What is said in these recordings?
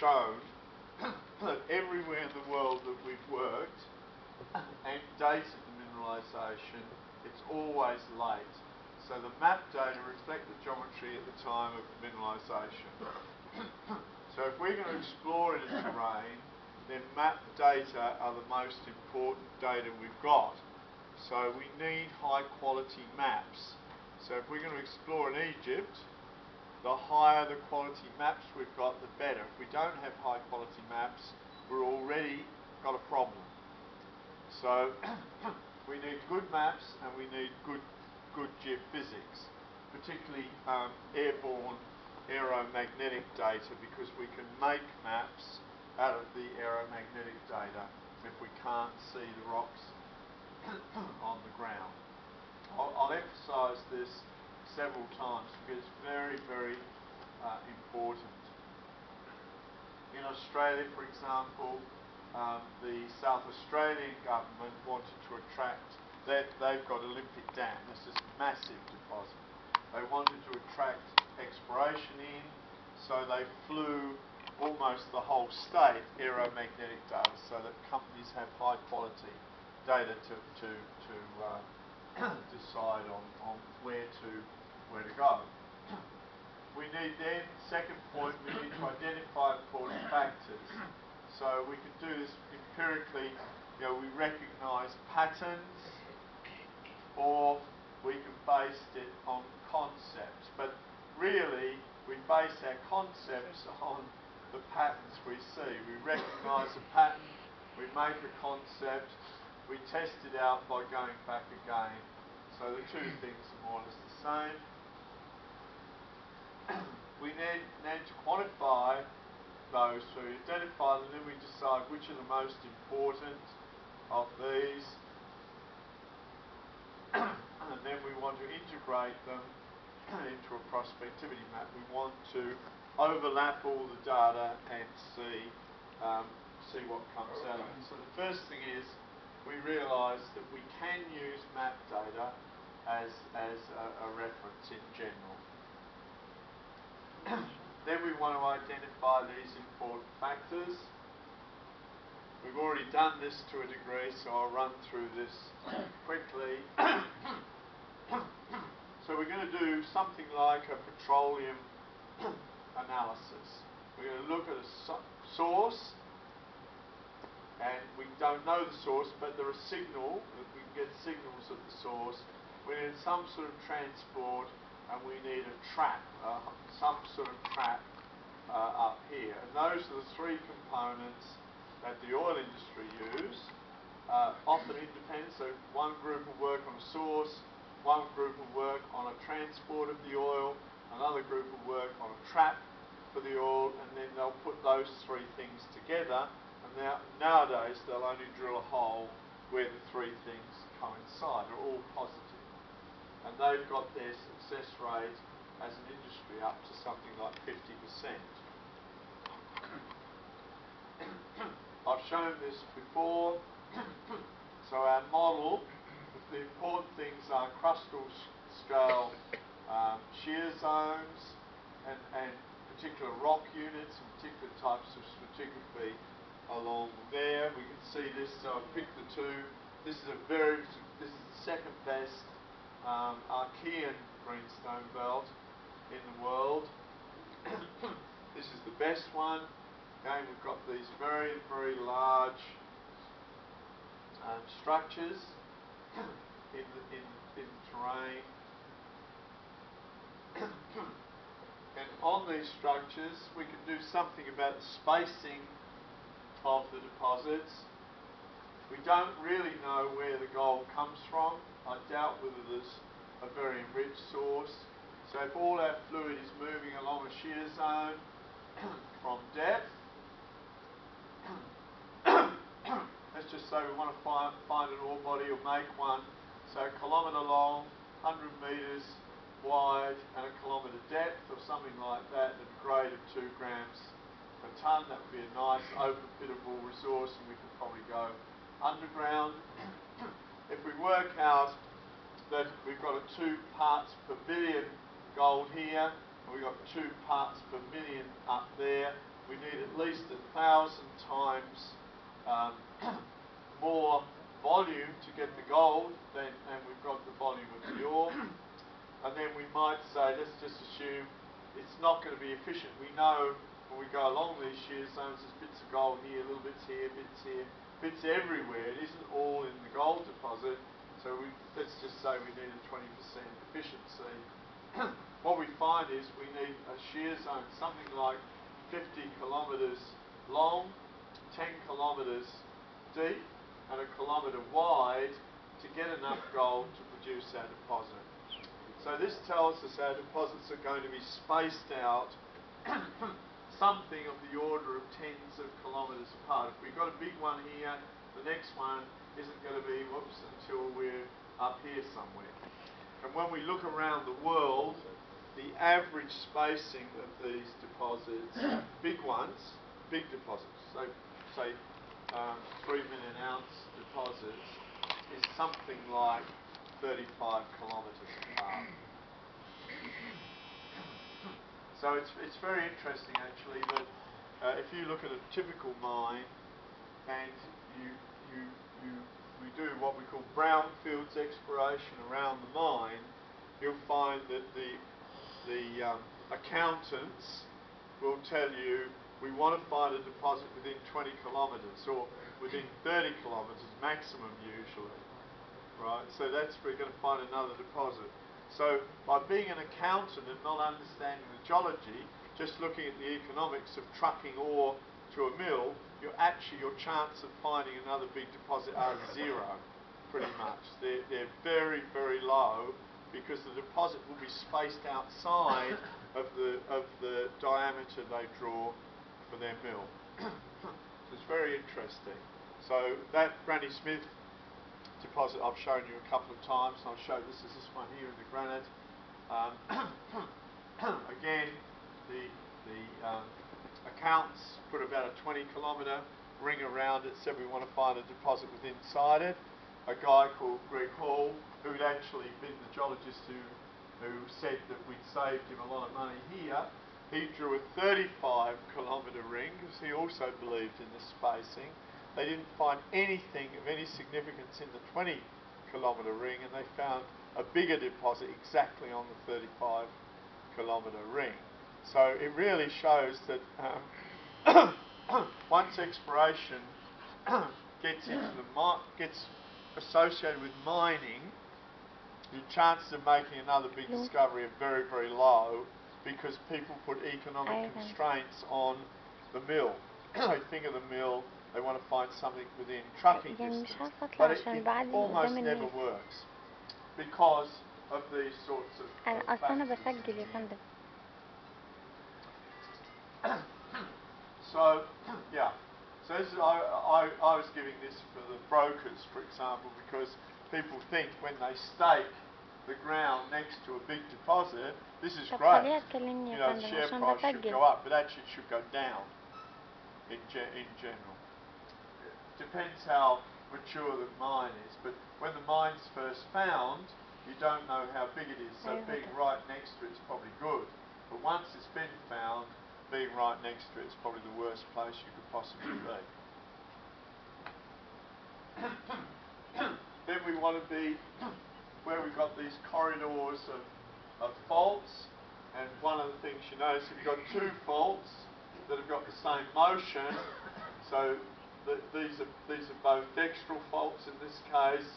shown that everywhere in the world that we've worked and dated the mineralisation, it's always late. So the map data reflect the geometry at the time of mineralisation. So if we're going to explore in a terrain, then map data are the most important data we've got. So we need high quality maps. So if we're going to explore in Egypt, the higher the quality maps we've got, the better. If we don't have high quality maps, we're already got a problem. So we need good maps and we need good geophysics, particularly airborne aeromagnetic data, because we can make maps out of the aeromagnetic data if we can't see the rocks on the ground. I'll emphasise this several times because it's very, very important. In Australia, for example, the South Australian government wanted to attract, they've got Olympic Dam, this is a massive deposit. They wanted to attract exploration in, so they flew almost the whole state aeromagnetic data so that companies have high quality data to decide on where to go. We need then, second point, we need to identify important factors. So we can do this empirically, we recognise patterns, or we can base it on concepts. But really, we base our concepts on the patterns we see. We recognise a pattern, we make a concept, we test it out by going back again. So the two things are more or less the same. We need to quantify those, so we identify them, then we decide which are the most important of these, and then we want to integrate them into a prospectivity map. We want to overlap all the data and see what comes out of it. So the first thing is we realise that we can use map data as a reference in general. Then we want to identify these important factors. We've already done this to a degree, so I'll run through this quickly. So we're going to do something like a petroleum analysis. We're going to look at a source, and we don't know the source, but there are signals, we can get signals of the source. We need some sort of transport, and we need a trap, some sort of trap up here. And those are the three components that the oil industry use, often independent. So one group will work on a source, one group will work on a transport of the oil, another group will work on a trap for the oil, and then they'll put those three things together. And nowadays they'll only drill a hole where the three things coincide, are all positive. And they've got their success rate as an industry up to something like 50%. I've shown this before. So our model, the important things are crustal scale shear zones and particular rock units and particular types of stratigraphy along there. We can see this, so I've picked the two. This is the second best Archean greenstone belt in the world. This is the best one. Again, we've got these very, very large structures in the terrain. And on these structures, we can do something about the spacing of the deposits. We don't really know where the gold comes from. I doubt whether there's a very enriched source. So if all our fluid is moving along a shear zone from depth, let's just say we want to find an ore body or make one, so a kilometre long, 100 metres wide and a kilometre depth or something like that at a grade of 2 grams per tonne. That would be a nice open pitable resource, and we could probably go underground. If we work out that we've got a 2 parts per billion gold here, and we've got 2 parts per million up there, we need at least 1,000 times more volume to get the gold than we've got the volume of the ore. And then we might say, let's just assume it's not going to be efficient. We know when we go along these shear zones, there's bits of gold here, little bits here, bits everywhere. It isn't all in the gold deposit. So let's just say we need a 20% efficiency. What we find is we need a shear zone something like 50 kilometres long, 10 kilometres deep, and a kilometre wide to get enough gold to produce our deposit. So this tells us our deposits are going to be spaced out something of the order of tens of kilometres apart. If we've got a big one here, the next one isn't going to be, until we're up here somewhere. And when we look around the world, the average spacing of these deposits, big ones, big deposits, so say 3 million ounce deposits, is something like 35 kilometres apart. So it's very interesting actually that if you look at a typical mine and we do what we call brownfields exploration around the mine, you'll find that the accountants will tell you we want to find a deposit within 20 kilometres or within 30 kilometres maximum usually. Right, so that's we're going to find another deposit. So by being an accountant and not understanding the geology, just looking at the economics of trucking ore to a mill, your chance of finding another big deposit are zero, pretty much. They're very, very low because the deposit will be spaced outside of the diameter they draw for their mill. So it's very interesting. So that Granny Smith deposit I've shown you a couple of times, and I'll show this one here in the granite. Again, the accounts put about a 20 kilometre ring around it, said we want to find a deposit with inside it. A guy called Greg Hall, who'd actually been the geologist who said that we'd saved him a lot of money here, he drew a 35 kilometre ring because he also believed in the spacing. They didn't find anything of any significance in the 20 kilometre ring, and they found a bigger deposit exactly on the 35 kilometre ring. So it really shows that once exploration gets associated with mining, the chances of making another big discovery are very, very low because people put economic constraints on the mill. They think of the mill, they want to find something within trucking distance, but it almost never works because of these sorts of factors. So, yeah. So this is, I was giving this for the brokers, for example, because people think when they stake the ground next to a big deposit, this is great. You know, the share price should go up, but actually it should go down in general. Depends how mature the mine is, but when the mine's first found, you don't know how big it is, so being right next to it is probably good. But once it's been found, being right next to it is probably the worst place you could possibly be. Then we want to be where we've got these corridors of faults, and one of the things you notice, if you've got two faults that have got the same motion, so these are both dextral faults in this case.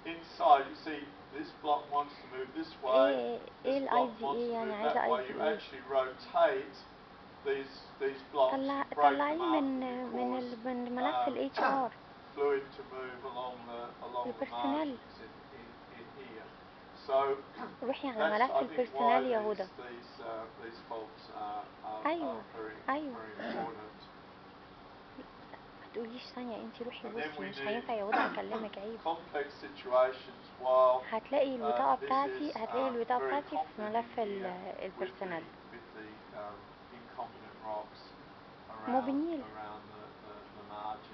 Inside, you see this block wants to move this way, this block wants to move that way. You actually rotate these blocks to break them up and cause fluid to move along the margins in here. So that's I think why these faults are very important. تقوليش ثانية انتي روحي And then بصي we مش need هينفع يقعدوا اكلمك عيب. complex situations while هتلاقي البطاقة بتاعتي very في ملف confident in here البرسونال. with the incompetent rocks موبينيل. around the margin.